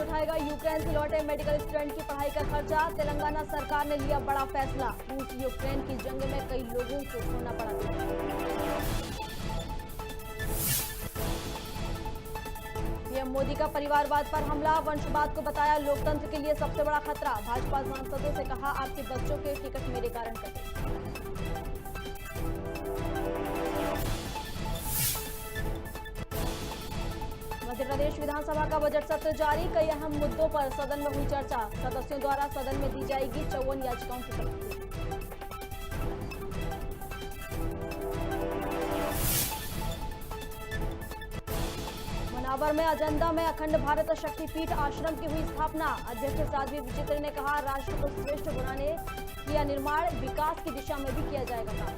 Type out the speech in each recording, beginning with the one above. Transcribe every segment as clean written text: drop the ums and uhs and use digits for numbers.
उठाएगा यूक्रेन से लौटे मेडिकल स्टूडेंट की पढ़ाई का खर्चा। तेलंगाना सरकार ने लिया बड़ा फैसला। रूस यूक्रेन की जंग में कई लोगों को खोना पड़ा। पीएम मोदी का परिवारवाद पर हमला। वंशवाद को बताया लोकतंत्र के लिए सबसे बड़ा खतरा। भाजपा सांसदों से कहा, आपके बच्चों के टिकट मेरे कारण कटे। मध्य प्रदेश विधानसभा का बजट सत्र जारी। कई अहम मुद्दों पर सदन में हुई चर्चा। सदस्यों द्वारा सदन में दी जाएगी 54 याचिकाओं की प्रस्तुति। मनावर में अजंदा में अखंड भारत शक्तिपीठ आश्रम की हुई स्थापना। अध्यक्ष साध्वी विचित्र ने कहा, राष्ट्र को श्रेष्ठ बनाने किया निर्माण, विकास की दिशा में भी किया जाएगा काम।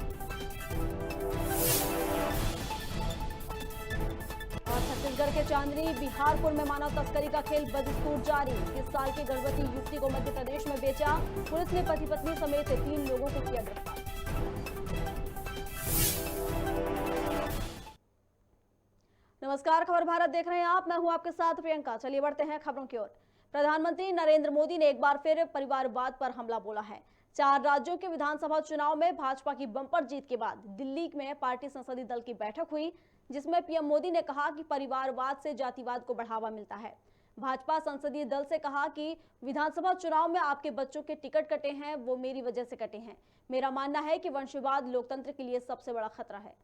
और छत्तीसगढ़ के चांदनी बिहारपुर में मानव तस्करी का खेल बदस्तूर जारी। 30 साल की गर्भवती युवती को मध्य प्रदेश में बेचा। पुलिस ने पति पत्नी समेत 3 लोगों को किया गिरफ्तार। नमस्कार, खबर भारत देख रहे हैं आप। मैं हूं आपके साथ प्रियंका। चलिए बढ़ते हैं खबरों की ओर। प्रधानमंत्री नरेंद्र मोदी ने एक बार फिर परिवारवाद पर हमला बोला है। 4 राज्यों के विधानसभा चुनाव में भाजपा की बम्पर जीत के बाद दिल्ली में पार्टी संसदीय दल की बैठक हुई, जिसमें पीएम मोदी ने कहा कि परिवारवाद से जातिवाद को बढ़ावा मिलता है। भाजपा संसदीय दल से कहा कि विधानसभा चुनाव में आपके बच्चों के टिकट कटे हैं, वो मेरी वजह से कटे हैं। मेरा मानना है कि वंशवाद लोकतंत्र के लिए सबसे बड़ा खतरा है।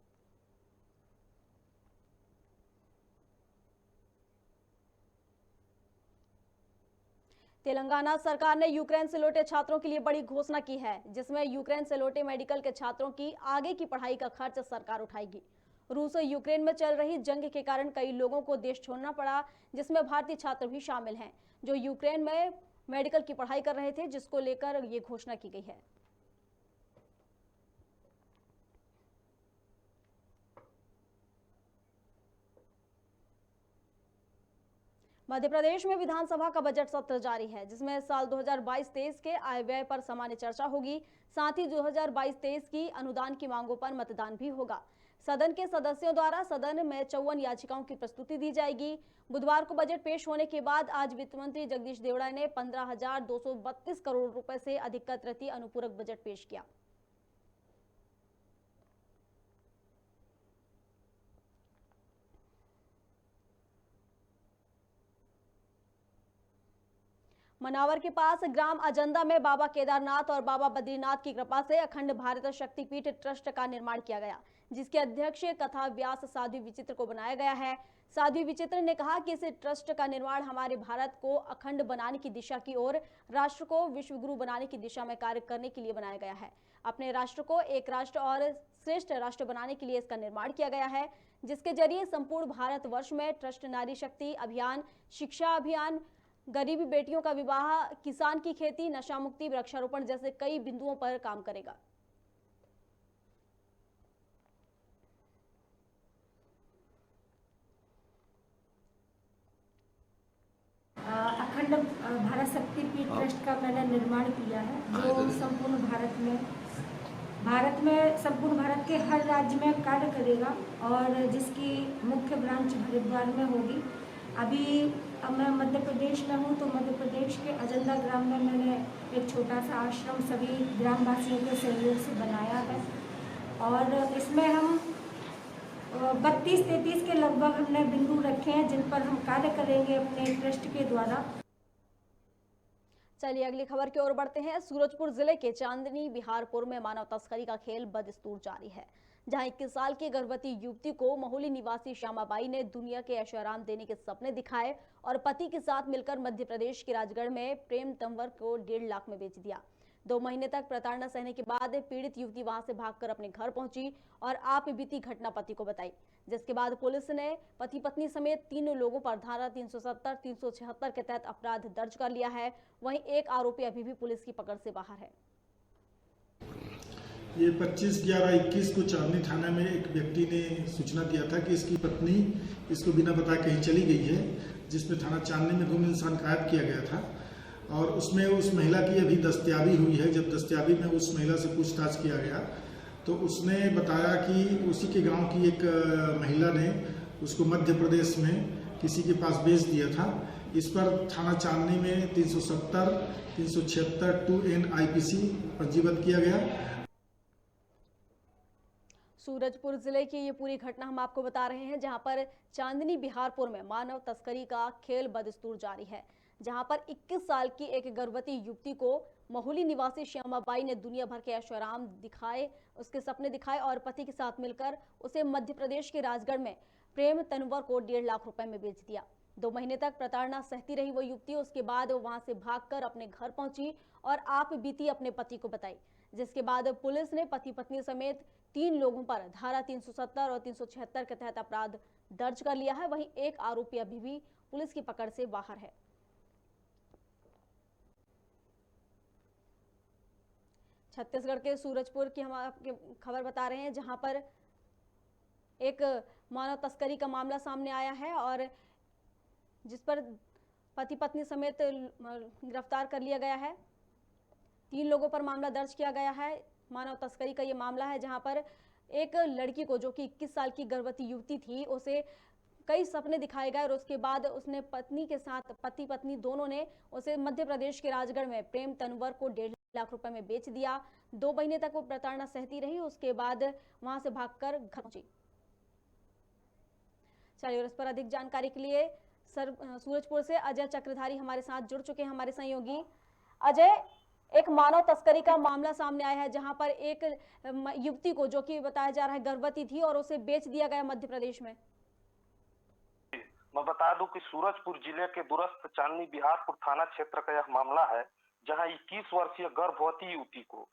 तेलंगाना सरकार ने यूक्रेन से लौटे छात्रों के लिए बड़ी घोषणा की है, जिसमें यूक्रेन से लौटे मेडिकल के छात्रों की आगे की पढ़ाई का खर्च सरकार उठाएगी। रूस और यूक्रेन में चल रही जंग के कारण कई लोगों को देश छोड़ना पड़ा, जिसमें भारतीय छात्र भी शामिल हैं, जो यूक्रेन में मेडिकल की पढ़ाई कर रहे थे, जिसको लेकर ये घोषणा की गई है। मध्य प्रदेश में विधानसभा का बजट सत्र जारी है, जिसमें साल 2022-23 के आय व्यय पर सामान्य चर्चा होगी। साथ ही 2022-23 की अनुदान की मांगों पर मतदान भी होगा। सदन के सदस्यों द्वारा सदन में 54 याचिकाओं की प्रस्तुति दी जाएगी। बुधवार को बजट पेश होने के बाद आज वित्त मंत्री जगदीश देवड़ा ने 15,232 करोड़ रुपए से अधिक का तृतीय अनुपूरक बजट पेश किया। मनावर के पास ग्राम अजंदा में बाबा केदारनाथ और बाबा बद्रीनाथ की कृपा से अखंड भारत शक्तिपीठ ट्रस्ट का निर्माण किया गया, जिसके अध्यक्ष कथा व्यास साध्वी विचित्र को बनाया गया है। साध्वी विचित्र ने कहा कि इस ट्रस्ट का निर्माण हमारे भारत को अखंड बनाने की दिशा की ओर, राष्ट्र को विश्वगुरु बनाने की दिशा में कार्य करने के लिए बनाया गया है। अपने राष्ट्र को एक राष्ट्र और श्रेष्ठ राष्ट्र बनाने के लिए इसका निर्माण किया गया है, जिसके जरिए संपूर्ण भारत वर्ष में ट्रस्ट नारी शक्ति अभियान, शिक्षा अभियान, गरीबी बेटियों का विवाह, किसान की खेती, नशा मुक्ति, वृक्षारोपण जैसे कई बिंदुओं पर काम करेगा। अखंड भारत शक्तिपीठ ट्रस्ट का मैंने निर्माण किया है, जो संपूर्ण संपूर्ण भारत के हर राज्य में कार्य करेगा और जिसकी मुख्य ब्रांच हरिद्वार में होगी। अभी मैं मध्य प्रदेश में हूँ, तो मध्य प्रदेश के अजंदा ग्राम में मैंने एक छोटा सा आश्रम सभी ग्रामवासियों के सहयोग से बनाया है और इसमें हम 32-33 के लगभग हमने बिंदु रखे हैं, जिन पर हम कार्य करेंगे अपने ट्रस्ट के द्वारा। चलिए अगली खबर की ओर बढ़ते हैं। सूरजपुर जिले के चांदनी बिहारपुर में मानव तस्करी का खेल बदस्तूर जारी है, जहां 21 साल की गर्भवती युवती को मोहली निवासी श्यामाबाई ने दुनिया के ऐशोआराम देने के सपने दिखाए और पति के साथ मिलकर मध्य प्रदेश के राजगढ़ में प्रेम तंवर को 1.5 लाख में बेच दिया। 2 महीने तक प्रताड़ना सहने के बाद पीड़ित युवती वहां से भागकर अपने घर पहुंची और आप बीती घटना पति को बताई, जिसके बाद पुलिस ने पति पत्नी समेत 3 लोगों पर धारा 370, 376 के तहत अपराध दर्ज कर लिया है। वहीं एक आरोपी अभी भी पुलिस की पकड़ से बाहर है। ये 25/11/21 को चांदनी थाना में एक व्यक्ति ने सूचना दिया था कि इसकी पत्नी इसको बिना बताए कहीं चली गई है, जिसमें थाना चांदनी में गुम इंसान कायद किया गया था और उसमें उस महिला की अभी दस्तयाबी हुई है। जब दस्तयाबी में उस महिला से पूछताछ किया गया तो उसने बताया कि उसी के गांव की एक महिला ने उसको मध्य प्रदेश में किसी के पास बेच दिया था। इस पर थाना चांदनी में 370, 376 2N IPC पंजीबद्ध किया गया। सूरजपुर जिले की ये पूरी घटना हम आपको बता रहे हैं, जहां पर चांदनी बिहारपुर में मानव तस्करी का खेल बदस्तूर जारी है, जहां पर 21 साल की एक गर्भवती युवती को महुली निवासी श्यामाबाई ने दुनिया भर के ऐशोआराम दिखाए, उसके सपने दिखाए और पति के साथ मिलकर उसे मध्य प्रदेश के राजगढ़ में प्रेम तनवर को 1.5 लाख रुपए में बेच दिया। 2 महीने तक प्रताड़ना सहती रही वो युवती। उसके बाद वहां से भागकर अपने घर पहुंची और आप बीती अपने पति को बताई, जिसके बाद पुलिस ने पति पत्नी समेत 3 लोगों पर धारा 370 और 376 के तहत अपराध दर्ज कर लिया है। वहीं एक आरोपी अभी भी पुलिस की पकड़ से बाहर है। छत्तीसगढ़ के सूरजपुर की हम आपके खबर बता रहे हैं, जहां पर एक मानव तस्करी का मामला सामने आया है और जिस पर पति पत्नी समेत गिरफ्तार कर लिया गया है। 3 लोगों पर मामला दर्ज किया गया है। मानव तस्करी का ये मामला है, जहां पर एक लड़की को, जो कि 21 साल की गर्भवती युवती थी, उसे कई सपने दिखाए गए और उसके बाद उसने पत्नी के साथ, पति पत्नी दोनों ने उसे मध्य प्रदेश के राजगढ़ में प्रेम तनवर को 1.5 लाख रुपए में बेच दिया। 2 महीने तक वो प्रताड़ना सहती रही। उसके बाद वहां से भागकर घर पहुंची। चलिए, और इस पर अधिक जानकारी के लिए सूरजपुर से अजय चक्रधारी हमारे साथ जुड़ चुके हैं, हमारे सहयोगी। अजय, एक मानव तस्करी का मामला सामने आया है, जहां पर एक युवती को, जो कि बताया जा रहा है गर्भवती थी, और उसे बेच दिया गया मध्य प्रदेश में। मैं बता दूं कि सूरजपुर जिले के दूरस्थ चांदनी बिहारपुर थाना क्षेत्र का यह मामला है, जहां 21 वर्षीय गर्भवती युवती को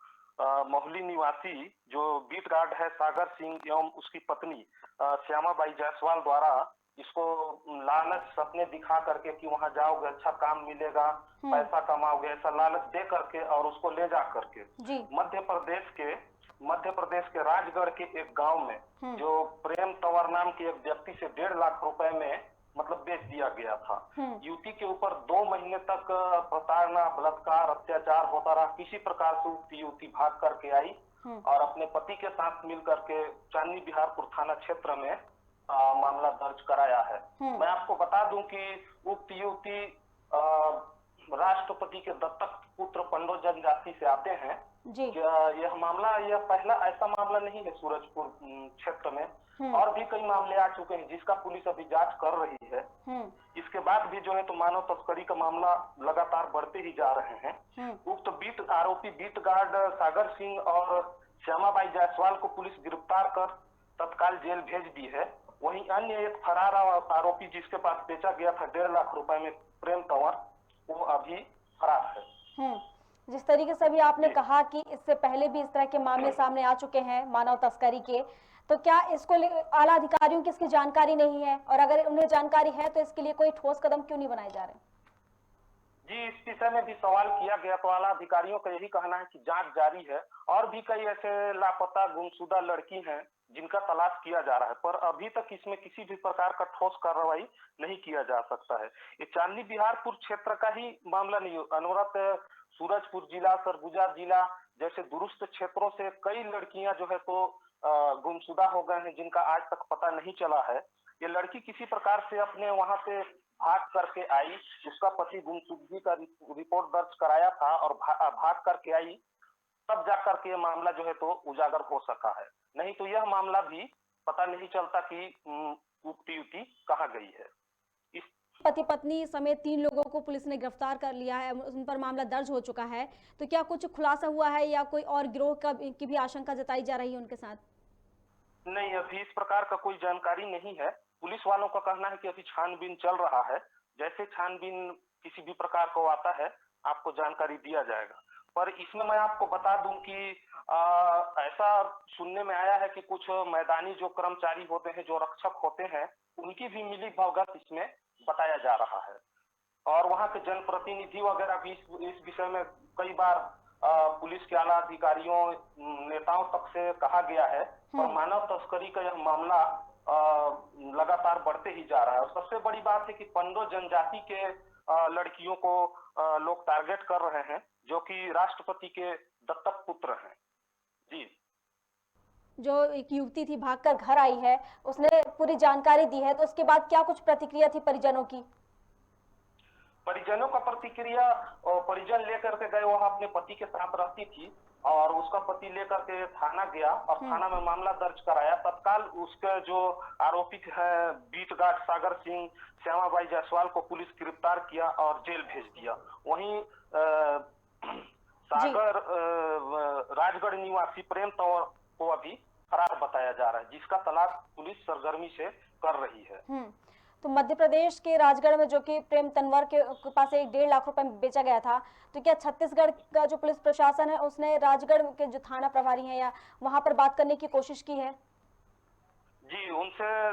महुली निवासी जो बीट गार्ड है सागर सिंह एवं उसकी पत्नी श्यामाबाई जायसवाल द्वारा इसको लालच सपने दिखा करके कि वहां जाओगे अच्छा काम मिलेगा, पैसा कमाओगे, ऐसा लालच दे करके और उसको ले जा करके मध्य प्रदेश के राजगढ़ के एक गांव में जो प्रेम तंवर नाम के एक व्यक्ति से 1.5 लाख रुपए में मतलब बेच दिया गया था। युवती के ऊपर 2 महीने तक प्रताड़ना, बलात्कार, अत्याचार होता रहा। किसी प्रकार से युवती भाग करके आई और अपने पति के साथ मिल करके चांदनी बिहारपुर थाना क्षेत्र में मामला दर्ज कराया है। मैं आपको बता दूं कि उक्त युवती राष्ट्रपति के दत्तक पुत्र पंडो जनजाति से आते हैं। यह मामला, यह पहला ऐसा मामला नहीं है सूरजपुर क्षेत्र में, और भी कई मामले आ चुके हैं जिसका पुलिस अभी जांच कर रही है। इसके बाद भी जो है तो मानव तस्करी का मामला लगातार बढ़ते ही जा रहे हैं। उक्त आरोपी बीट गार्ड सागर सिंह और श्यामाबाई जायसवाल को पुलिस गिरफ्तार कर तत्काल जेल भेज दी है। वहीं अन्य एक फरार आरोपी जिसके पास बेचा गया था 1.5 लाख रुपए में प्रेम तंवर, वो अभी फरार है। जिस तरीके से भी आपने कहा कि इससे पहले भी इस तरह के मामले सामने आ चुके हैं मानव तस्करी के, तो क्या इसको आला अधिकारियों की इसकी जानकारी नहीं है, और अगर उन्हें जानकारी है तो इसके लिए कोई ठोस कदम क्यों नहीं बनाए जा रहे? जी, इस विषय में भी सवाल किया गया तो आला अधिकारियों का यही कहना है कि जांच जारी है और भी कई ऐसे लापता गुमशुदा लड़की हैं जिनका तलाश किया जा रहा है, पर अभी तक इसमें किसी भी प्रकार का ठोस कार्रवाई नहीं किया जा सकता है। ये चांदनी बिहारपुर क्षेत्र का ही मामला नहीं, अनवरत सूरजपुर जिला, सरगुजा जिला जैसे दूरस्थ क्षेत्रों से कई लड़कियां जो है तो गुमशुदा हो गए हैं जिनका आज तक पता नहीं चला है। ये लड़की किसी प्रकार से अपने वहां से भाग करके आई, उसका पति गुमशुदगी का रिपोर्ट दर्ज कराया था और भाग करके आई, तब जाकर के ये मामला जो है तो उजागर हो सका है। नहीं तो यह मामला भी पता नहीं चलता कि उक्त युवती कहाँ गई है। पति पत्नी समेत 3 लोगों को पुलिस ने गिरफ्तार कर लिया है, उन पर मामला दर्ज हो चुका है, तो क्या कुछ खुलासा हुआ है या कोई और गिरोह की भी आशंका जताई जा रही है उनके साथ? नहीं, अभी इस प्रकार का कोई जानकारी नहीं है। पुलिस वालों का कहना है कि अभी छानबीन चल रहा है, जैसे छानबीन किसी भी प्रकार का आता है आपको जानकारी दिया जाएगा। पर इसमें मैं आपको बता दूं कि ऐसा सुनने में आया है कि कुछ मैदानी जो कर्मचारी होते हैं, जो रक्षक होते हैं, उनकी भी मिली भगत इसमें बताया जा रहा है। और वहां के जनप्रतिनिधि वगैरह भी इस विषय में कई बार पुलिस के आला अधिकारियों, नेताओं तक से कहा गया है, और मानव तस्करी का यह मामला लगातार बढ़ते ही जा रहा है। और सबसे बड़ी बात है कि पंडो जनजाति के लड़कियों को लोग टारगेट कर रहे हैं, जो कि राष्ट्रपति के दत्तक पुत्र हैं। जी, जो एक युवती थी भागकर घर आई है, उसने पूरी जानकारी दी है, तो उसके बाद क्या कुछ प्रतिक्रिया थी परिजनों की? परिजनों का प्रतिक्रिया, और परिजन लेकर के गए, वह अपने पति के साथ रहती थी और उसका पति लेकर के थाना गया और थाना में मामला दर्ज कराया। तत्काल उसके जो आरोपित है बीट गार्ड सागर सिंह, श्यामाबाई जायसवाल को पुलिस गिरफ्तार किया और जेल भेज दिया। वहीं सागर राजगढ़ निवासी प्रेम तंवर को अभी फरार बताया जा रहा है, जिसका तलाश पुलिस सरगर्मी से कर रही है। तो मध्य प्रदेश के राजगढ़ में जो कि प्रेम तंवर के पास 1.5 लाख रुपए में बेचा गया था, तो क्या छत्तीसगढ़ का जो पुलिस प्रशासन है उसने राजगढ़ के जो थाना प्रभारी हैं या वहां पर बात करने की कोशिश की है? जी, उनसे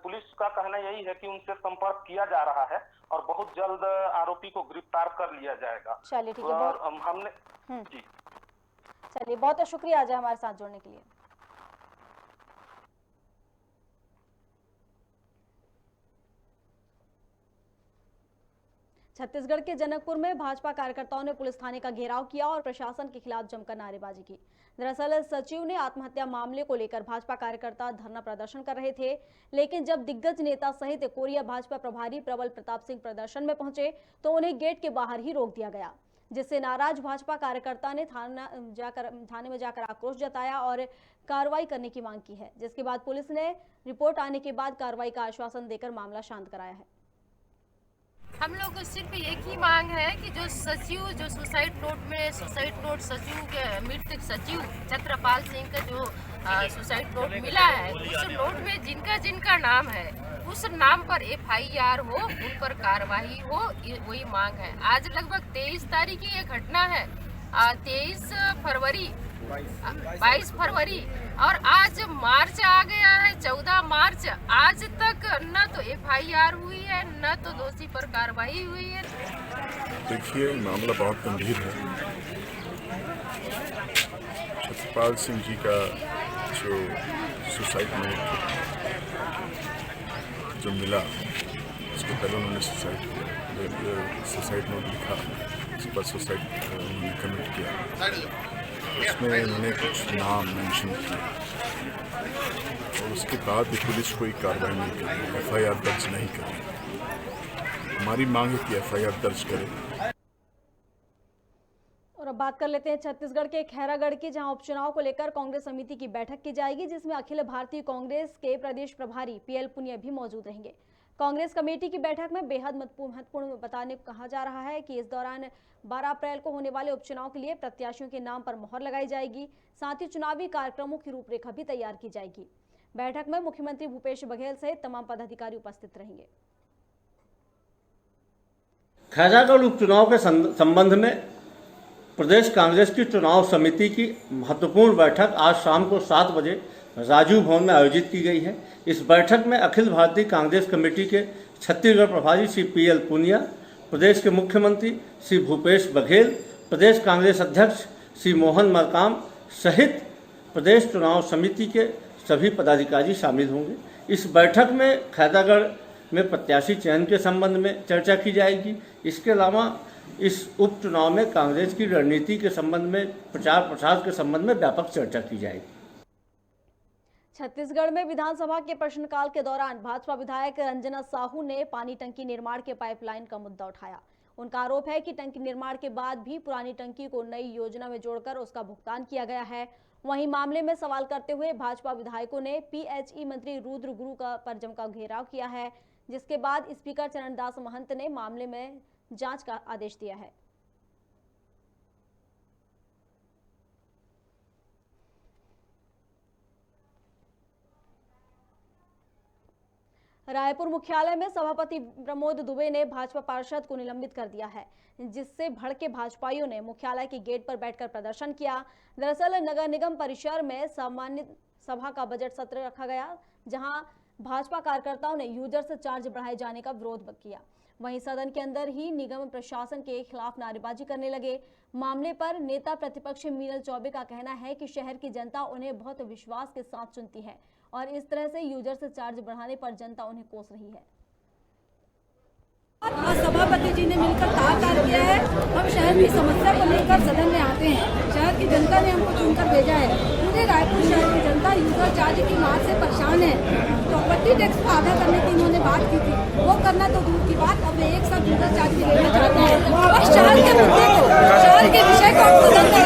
पुलिस का कहना यही है कि उनसे संपर्क किया जा रहा है और बहुत जल्द आरोपी को गिरफ्तार कर लिया जाएगा। चलिए ठीक है, और हमने जी चलिए बहुत शुक्रिया आज हमारे साथ जुड़ने के लिए। छत्तीसगढ़ के जनकपुर में भाजपा कार्यकर्ताओं ने पुलिस थाने का घेराव किया और प्रशासन के खिलाफ जमकर नारेबाजी की। दरअसल सचिव ने आत्महत्या मामले को लेकर भाजपा कार्यकर्ता धरना प्रदर्शन कर रहे थे, लेकिन जब दिग्गज नेता सहित कोरिया भाजपा प्रभारी प्रबल प्रताप सिंह प्रदर्शन में पहुंचे तो उन्हें गेट के बाहर ही रोक दिया गया, जिससे नाराज भाजपा कार्यकर्ता ने थाने में जाकर आक्रोश जताया और कार्रवाई करने की मांग की है, जिसके बाद पुलिस ने रिपोर्ट आने के बाद कार्रवाई का आश्वासन देकर मामला शांत कराया है। हम लोग को सिर्फ एक ही मांग है कि जो सचिव, जो सुसाइड नोट सचिव के मृतक सचिव छत्रपाल सिंह का जो सुसाइड नोट मिला है, उस नोट में जिनका जिनका नाम है उस नाम पर FIR हो, उन पर कार्रवाई हो, वही मांग है। आज लगभग 23 तारीख की ये घटना है, 22 फरवरी और आज मार्च आ गया है, 14 मार्च। आज तक न तो FIR हुई है, न तो दोषी पर कार्रवाई हुई है। देखिए, मामला बहुत गंभीर है। छत्रपाल सिंह जी का जो सुसाइड नोट जो मिला, उसके पहले उन्होंने सुसाइड नोट लिखा, उसके बाद सुसाइड उन्होंने कमिट किया, उसमें उन्होंने कुछ नाम मेंशन किए और उसके बाद भी पुलिस कोई कार्रवाई नहीं करी, FIR दर्ज नहीं करी। हमारी मांग है कि FIR दर्ज करें। और अब बात कर लेते हैं छत्तीसगढ़ के खैरागढ़ की, जहां उपचुनाव को लेकर कांग्रेस समिति की बैठक की जाएगी, जिसमें अखिल भारतीय कांग्रेस के प्रदेश प्रभारी PL पुनिया भी मौजूद रहेंगे। कांग्रेस कमेटी की बैठक में बेहद महत्वपूर्ण बताने को कहा जा रहा है कि इस दौरान 12 अप्रैल को होने वाले उपचुनाव के लिए प्रत्याशियों के नाम पर मोहर लगाई जाएगी, साथ ही चुनावी कार्यक्रमों की रूपरेखा भी तैयार की जाएगी। बैठक में मुख्यमंत्री भूपेश बघेल सहित तमाम पदाधिकारी उपस्थित रहेंगे। खैरागढ़ उपचुनाव के संबंध में प्रदेश कांग्रेस की चुनाव समिति की महत्वपूर्ण बैठक आज शाम को 7 बजे राजीव भवन में आयोजित की गई है। इस बैठक में अखिल भारतीय कांग्रेस कमेटी के छत्तीसगढ़ प्रभारी श्री PL पुनिया, प्रदेश के मुख्यमंत्री श्री भूपेश बघेल, प्रदेश कांग्रेस अध्यक्ष श्री मोहन मरकाम सहित प्रदेश चुनाव समिति के सभी पदाधिकारी शामिल होंगे। इस बैठक में खैरागढ़ में प्रत्याशी चयन के संबंध में चर्चा की जाएगी। इसके अलावा इस उपचुनाव में कांग्रेस की रणनीति के संबंध में, प्रचार प्रसार के संबंध में व्यापक चर्चा की जाएगी। छत्तीसगढ़ में विधानसभा के प्रश्नकाल के दौरान भाजपा विधायक रंजना साहू ने पानी टंकी निर्माण के पाइपलाइन का मुद्दा उठाया। उनका आरोप है कि टंकी निर्माण के बाद भी पुरानी टंकी को नई योजना में जोड़कर उसका भुगतान किया गया है। वहीं मामले में सवाल करते हुए भाजपा विधायकों ने PHE मंत्री रुद्र गुरु का पर जमकर घेराव किया है, जिसके बाद स्पीकर चरणदास महंत ने मामले में जांच का आदेश दिया है। रायपुर मुख्यालय में सभापति प्रमोद दुबे ने भाजपा पार्षद को निलंबित कर दिया है, जिससे भड़के भाजपाइयों ने मुख्यालय के गेट पर बैठकर प्रदर्शन किया। दरअसल नगर निगम परिसर में सामान्य सभा का बजट सत्र रखा गया, जहां भाजपा कार्यकर्ताओं ने यूजर चार्ज बढ़ाए जाने का विरोध किया। वहीं सदन के अंदर ही निगम प्रशासन के खिलाफ नारेबाजी करने लगे। मामले पर नेता प्रतिपक्ष मीनल चौबे का कहना है कि शहर की जनता उन्हें बहुत विश्वास के साथ चुनती है और इस तरह से यूजर से चार्ज बढ़ाने पर जनता उन्हें कोस रही है। सभापति जी ने मिलकर तार किया है। हम शहर की समस्या को लेकर सदन में आते हैं। शहर की जनता ने हमको चुनकर भेजा है। पूरे रायपुर शहर की जनता यूजर चार्ज की मार से परेशान है। तो प्रॉपर्टी टैक्स को आधा करने की इन्होंने बात की थी, वो करना तो दूर की बात, अब एक साथ जुदा चार्ज लेना चाहते हैं और शहर के मुद्दे को, शहर के विषय को।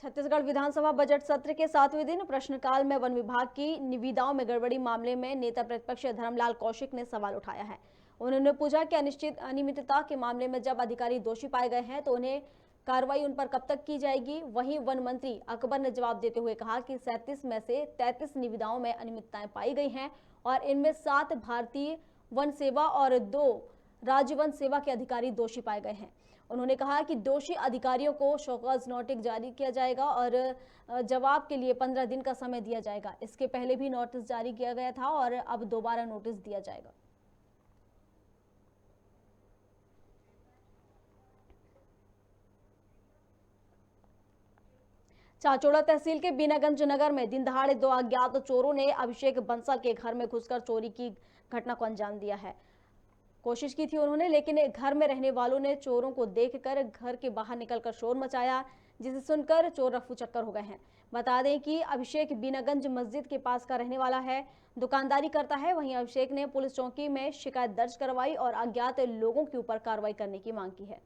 छत्तीसगढ़ विधानसभा बजट सत्र के 7वें दिन प्रश्नकाल में वन विभाग की निविदाओं में गड़बड़ी मामले में नेता प्रतिपक्ष धर्मलाल कौशिक ने सवाल उठाया है। उन्होंने पूछा कि अनियमितता के मामले में जब अधिकारी दोषी पाए गए हैं तो उन्हें कार्रवाई उन पर कब तक की जाएगी। वहीं वन मंत्री अकबर ने जवाब देते हुए कहा कि 37 में से 33 निविदाओं में अनियमितताएं पाई गई हैं और इनमें 7 भारतीय वन सेवा और 2 राज्य वन सेवा के अधिकारी दोषी पाए गए हैं। उन्होंने कहा कि दोषी अधिकारियों को शोकॉज नोटिस जारी किया जाएगा और जवाब के लिए 15 दिन का समय दिया जाएगा। इसके पहले भी नोटिस जारी किया गया था और अब दोबारा नोटिस दिया जाएगा। चाचौड़ा तहसील के बीनागंज नगर में दिन दहाड़े 2 अज्ञात चोरों ने अभिषेक बंसल के घर में घुसकर चोरी की घटना को अंजाम दिया है। कोशिश की थी उन्होंने, लेकिन घर में रहने वालों ने चोरों को देखकर घर के बाहर निकलकर शोर मचाया, जिसे सुनकर चोर रफू चक्कर हो गए हैं। बता दें कि अभिषेक बीनागंज मस्जिद के पास का रहने वाला है, दुकानदारी करता है। वहीं अभिषेक ने पुलिस चौकी में शिकायत दर्ज करवाई और अज्ञात लोगों के ऊपर कार्रवाई करने की मांग की है।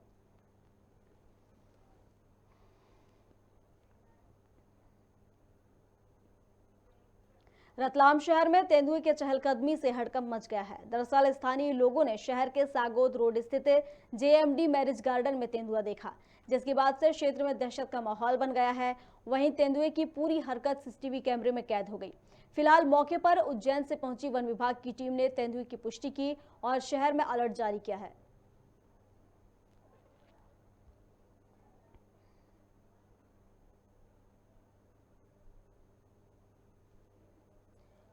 रतलाम शहर में तेंदुए के चहलकदमी से हड़कंप मच गया है। दरअसल स्थानीय लोगों ने शहर के सागोद रोड स्थित JMD मैरिज गार्डन में तेंदुआ देखा, जिसके बाद से क्षेत्र में दहशत का माहौल बन गया है। वहीं तेंदुए की पूरी हरकत CCTV कैमरे में कैद हो गई। फिलहाल मौके पर उज्जैन से पहुंची वन विभाग की टीम ने तेंदुए की पुष्टि की और शहर में अलर्ट जारी किया है।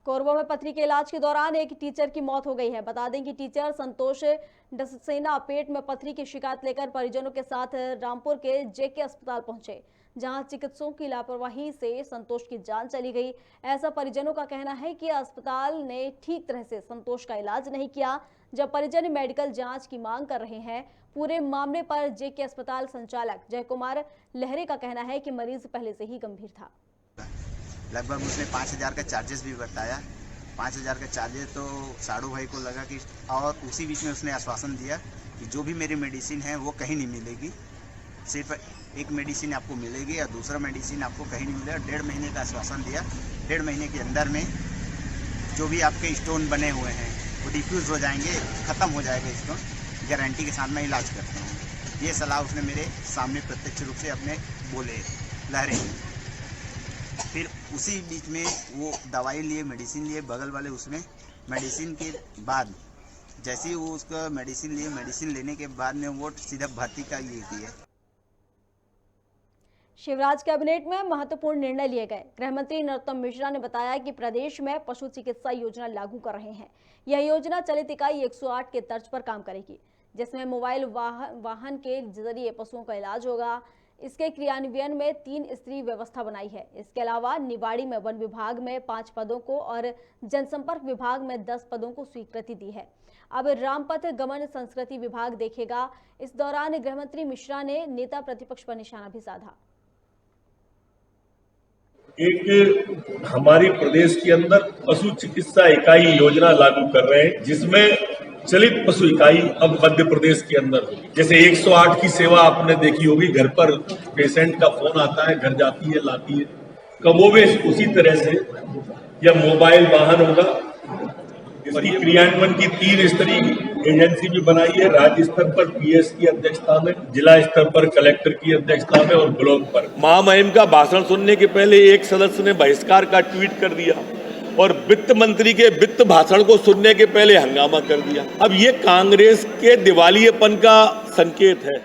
कोरबा में पथरी के इलाज के दौरान एक टीचर की मौत हो गई है। बता दें कि टीचर संतोष डसेना पेट में पथरी की शिकायत लेकर परिजनों के साथ रामपुर के JK अस्पताल पहुंचे, जहां चिकित्सकों की लापरवाही से संतोष की जान चली गई। ऐसा परिजनों का कहना है कि अस्पताल ने ठीक तरह से संतोष का इलाज नहीं किया। जब परिजन मेडिकल जांच की मांग कर रहे हैं, पूरे मामले पर JK अस्पताल संचालक जय कुमार लहरे का कहना है कि मरीज पहले से ही गंभीर था। लगभग उसने 5,000 का चार्जेस भी बताया। 5,000 का चार्जेस तो साड़ू भाई को लगा कि, और उसी बीच में उसने आश्वासन दिया कि जो भी मेरी मेडिसिन है वो कहीं नहीं मिलेगी, सिर्फ एक मेडिसिन आपको मिलेगी या दूसरा मेडिसिन आपको कहीं नहीं मिलेगा। 1.5 महीने का आश्वासन दिया। 1.5 महीने के अंदर में जो भी आपके स्टोन बने हुए हैं वो डिफ्यूज़ हो जाएंगे, ख़त्म हो जाएगा स्टोन, गारंटी के साथ मैं इलाज करता हूँ। ये सलाह उसने मेरे सामने प्रत्यक्ष रूप से अपने बोले लहरे। फिर उसी बीच में वो दवाई लिए, मेडिसिन लिए, बगल वाले उसमें मेडिसिन के बाद जैसे ही वो उसका मेडिसिन लिए, मेडिसिन लेने के बाद में वो सीधा भर्ती का ये किया। शिवराज कैबिनेट में महत्वपूर्ण निर्णय लिए गए। गृह मंत्री नरोत्तम मिश्रा ने बताया कि प्रदेश में पशु चिकित्सा योजना लागू कर रहे हैं। यह योजना चलित इकाई 108 के तर्ज पर काम करेगी, जिसमें मोबाइल वाहन के जरिए पशुओं का इलाज होगा। इसके क्रियान्वयन में 3 स्तरीय व्यवस्था बनाई है। इसके अलावा निवाड़ी में वन विभाग में 5 पदों को और जनसंपर्क विभाग में 10 पदों को स्वीकृति दी है। अब रामपथ गमन संस्कृति विभाग देखेगा। इस दौरान गृह मंत्री मिश्रा ने नेता प्रतिपक्ष पर निशाना भी साधा। एक हमारी प्रदेश के अंदर पशु चिकित्सा इकाई योजना लागू कर रहे हैं, जिसमें चलित पशु इकाई अब मध्य प्रदेश के अंदर होगी। जैसे 108 की सेवा आपने देखी होगी, घर पर पेशेंट का फोन आता है, घर जाती है, लाती है, कमोबेश उसी तरह से यह मोबाइल वाहन होगा। इसकी क्रियान्वयन की 3 स्तरीय एजेंसी भी बनाई है, राज्य स्तर पर PS की अध्यक्षता में, जिला स्तर पर कलेक्टर की अध्यक्षता में और ब्लॉक पर। महामहिम का भाषण सुनने के पहले एक सदस्य ने बहिष्कार का ट्वीट कर दिया और वित्त मंत्री के वित्त भाषण को सुनने के पहले हंगामा कर दिया। अब ये कांग्रेस के दिवालियेपन का संकेत है।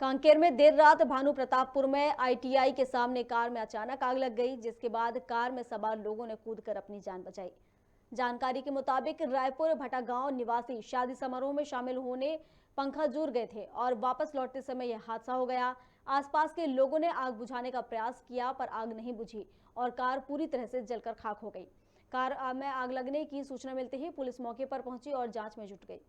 कांकेर में देर रात भानु प्रतापपुर में ITI के सामने कार में अचानक आग लग गई, जिसके बाद कार में सवार लोगों ने कूदकर अपनी जान बचाई। जानकारी के मुताबिक रायपुर भटागांव निवासी शादी समारोह में शामिल होने पंखाजूर गए थे और वापस लौटते समय यह हादसा हो गया। आसपास के लोगों ने आग बुझाने का प्रयास किया, पर आग नहीं बुझी और कार पूरी तरह से जलकर खाक हो गई। कार में आग लगने की सूचना मिलते ही पुलिस मौके पर पहुंची और जांच में जुट गई।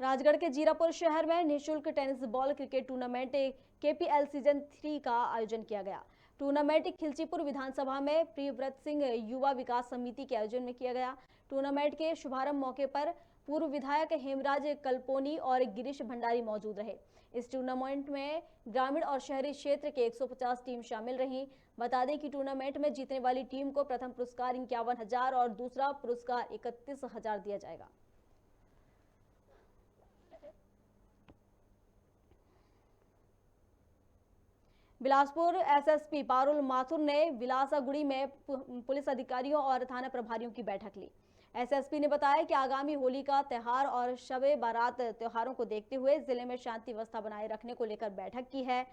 राजगढ़ के जीरापुर शहर में निःशुल्क tennis ball cricket tournament KPL season 3 का आयोजन किया गया। टूर्नामेंट खिलचीपुर विधानसभा में प्रियव्रत सिंह युवा विकास समिति के आयोजन में किया गया। टूर्नामेंट के शुभारंभ मौके पर पूर्व विधायक हेमराज कल्पोनी और गिरीश भंडारी मौजूद रहे। इस टूर्नामेंट में ग्रामीण और शहरी क्षेत्र के 150 टीम शामिल रहीं। बता दें कि टूर्नामेंट में जीतने वाली टीम को प्रथम पुरस्कार 51,000 और दूसरा पुरस्कार 31,000 दिया जाएगा। बिलासपुर SSP पारुल माथुर ने विलासागुड़ी में पुलिस अधिकारियों और थाना प्रभारियों की बैठक ली। SSP ने बताया कि आगामी होली का त्यौहार और शबे बारात त्योहारों को देखते हुए जिले में शांति व्यवस्था बनाए रखने को लेकर बैठक की है,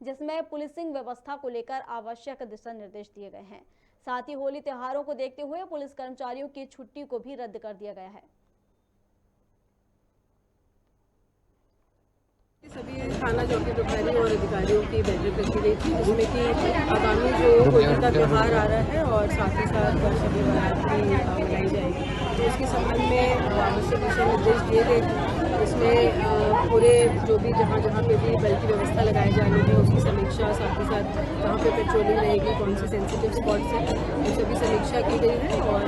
जिसमें पुलिसिंग व्यवस्था को लेकर आवश्यक दिशा निर्देश दिए गए हैं। साथ ही होली त्योहारों को देखते हुए पुलिस कर्मचारियों की छुट्टी को भी रद्द कर दिया गया है। सभी थाना चौकी प्रभारी और अधिकारियों की बैठक रखी गई थी, जिसमें कि आगामी जो होली का त्यौहार आ रहा है और साथ ही साथ शबे बारात भी मनाई जाएगी, तो इसके संबंध में आवश्यक दिशा निर्देश दिए गए। इसमें पूरे जो भी जहाँ पे भी बल की व्यवस्था लगाई जानी है उसकी समीक्षा, साथ ही साथ जहाँ पे पेट्रोलिंग रहेगी, कौन से सेंसिटिव स्पॉट्स हैं, वो सभी समीक्षा की गई है। और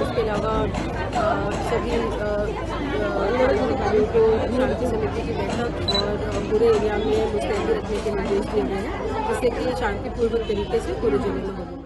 उसके अलावा सभी अधिकारियों को शांति समिति की बैठक और पूरे एरिया में मुस्तैदी रखने के निर्देश दिए गए हैं, जिससे कि शांतिपूर्वक तरीके से पूरे जिले में होगी।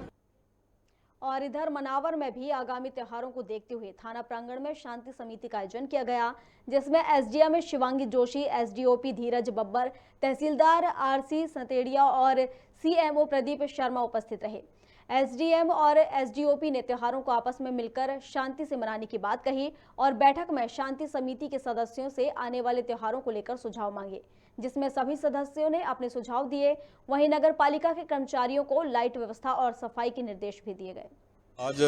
और इधर मनावर में भी आगामी त्योहारों को देखते हुए थाना प्रांगण में शांति समिति का आयोजन किया गया, जिसमें SDM शिवांगी जोशी, SDOP धीरज बब्बर, तहसीलदार RC सतेड़िया और CMO प्रदीप शर्मा उपस्थित रहे। SDM और SDOP ने त्योहारों को आपस में मिलकर शांति से मनाने की बात कही और बैठक में शांति समिति के सदस्यों से आने वाले त्योहारों को लेकर सुझाव मांगे, जिसमें सभी सदस्यों ने अपने सुझाव दिए। वहीं नगर पालिका के कर्मचारियों को लाइट व्यवस्था और सफाई के निर्देश भी दिए गए। आज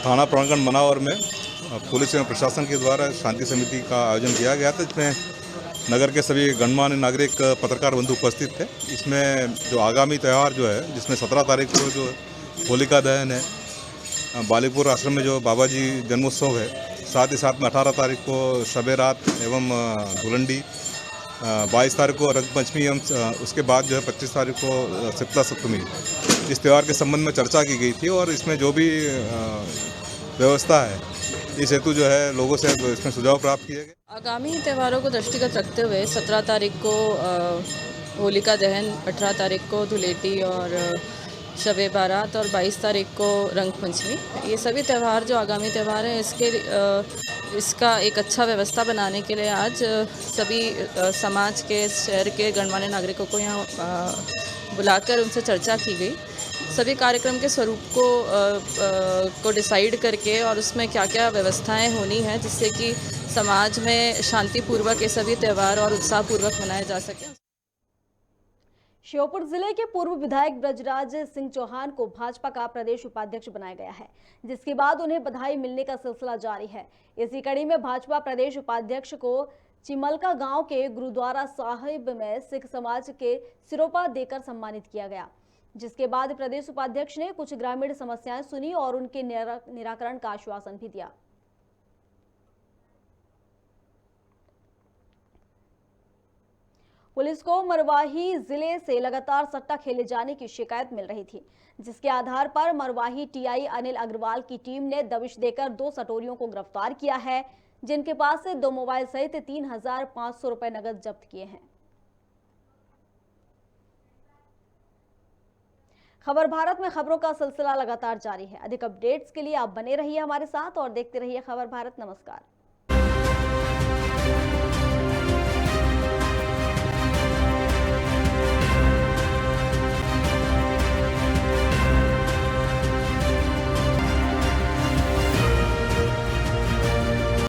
थाना प्रांगण मनावर में पुलिस एवं प्रशासन के द्वारा शांति समिति का आयोजन किया गया था, जिसमें नगर के सभी गणमान्य नागरिक पत्रकार बंधु उपस्थित थे। इसमें जो आगामी त्यौहार जो है, जिसमें 17 तारीख को जो होलिका दहन है, बालिकपुर आश्रम में जो बाबा जी जन्मोत्सव है, साथ ही साथ में 18 तारीख को शबे रात एवं धुलंडी, 22 तारीख को रंगपंचमी एवं उसके बाद जो है 25 तारीख को शीतला सप्तमी, इस त्यौहार के संबंध में चर्चा की गई थी। और इसमें जो भी व्यवस्था है, इस हेतु जो है लोगों से इसमें सुझाव प्राप्त किए गए। आगामी त्योहारों को दृष्टिगत रखते हुए 17 तारीख को होलिका दहन, 18 तारीख को धुलेटी और शबे बारात और 22 तारीख को रंग पंचमी, ये सभी त्यौहार जो आगामी त्यौहार हैं, इसका एक अच्छा व्यवस्था बनाने के लिए आज सभी समाज के, शहर के गणमान्य नागरिकों को यहाँ बुलाकर उनसे चर्चा की गई। सभी कार्यक्रम के स्वरूप को डिसाइड करके और उसमें क्या क्या व्यवस्थाएं होनी है, जिससे कि समाज में शांतिपूर्वक ये सभी त्यौहार और उत्साहपूर्वक मनाए जा सके। श्योपुर जिले के पूर्व विधायक ब्रजराज सिंह चौहान को भाजपा का प्रदेश उपाध्यक्ष बनाया गया है, जिसके बाद उन्हें बधाई मिलने का सिलसिला जारी है। इसी कड़ी में भाजपा प्रदेश उपाध्यक्ष को चिमलका गांव के गुरुद्वारा साहिब में सिख समाज के सिरोपा देकर सम्मानित किया गया, जिसके बाद प्रदेश उपाध्यक्ष ने कुछ ग्रामीण समस्याएं सुनी और उनके निराकरण का आश्वासन भी दिया। पुलिस को मरवाही जिले से लगातार सट्टा खेले जाने की शिकायत मिल रही थी, जिसके आधार पर मरवाही TI अनिल अग्रवाल की टीम ने दबिश देकर 2 सटोरियों को गिरफ्तार किया है, जिनके पास से 2 मोबाइल सहित 3,500 रुपए नकद जब्त किए हैं। खबर भारत में खबरों का सिलसिला लगातार जारी है। अधिक अपडेट्स के लिए आप बने रहिए हमारे साथ और देखते रहिए खबर भारत। नमस्कार।